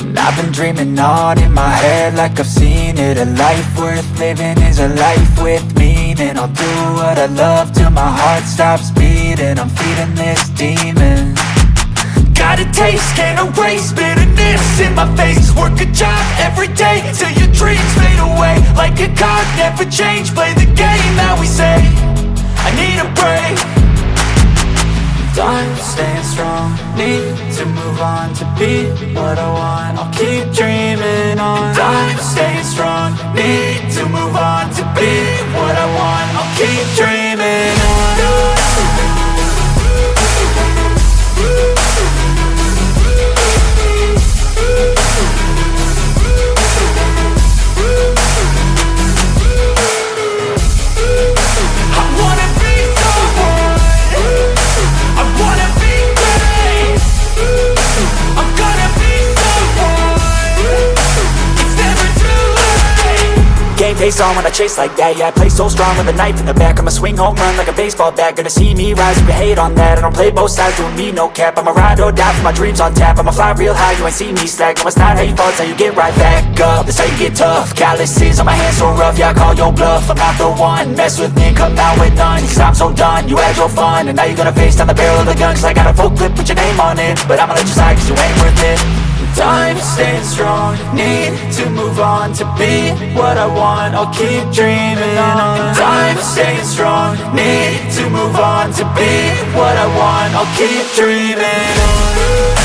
And I've been dreaming on in my head like I've seen it. A life worth living is a life with meaning. I'll do what I love till my heart stops beating. I'm feeding this demon. Got a taste, can't erase bitterness in my face. Work a job every day till your dreams fade away. Like a card, never change, play the game that we say. I need a break. I'm staying strong, need to move on to be what I want. I'll keep dreaming on. I'm staying strong, need to move on to be what I want. I'll keep dreaming on. Face on when I chase like that. Yeah, I play so strong with a knife in the back. I'ma swing home run like a baseball bat. Gonna see me rise if you hate on that. I don't play both sides, doing me no cap. I'ma ride or die for my dreams on tap. I'ma fly real high, you ain't see me slack. No, it's not how you fall, it's how you get right back up. That's how you get tough. Calluses on my hands so rough, yeah, I call your bluff. I'm not the one, mess with me, come out with none. Cause I'm so done, you had your fun. And now you're gonna face down the barrel of the gun. Cause I got a full clip, put your name on it. But I'ma let you slide cause you ain't worth it. I'm staying strong, need to move on to be what I want. I'll keep dreaming on. I'm staying strong, need to move on to be what I want. I'll keep dreaming on.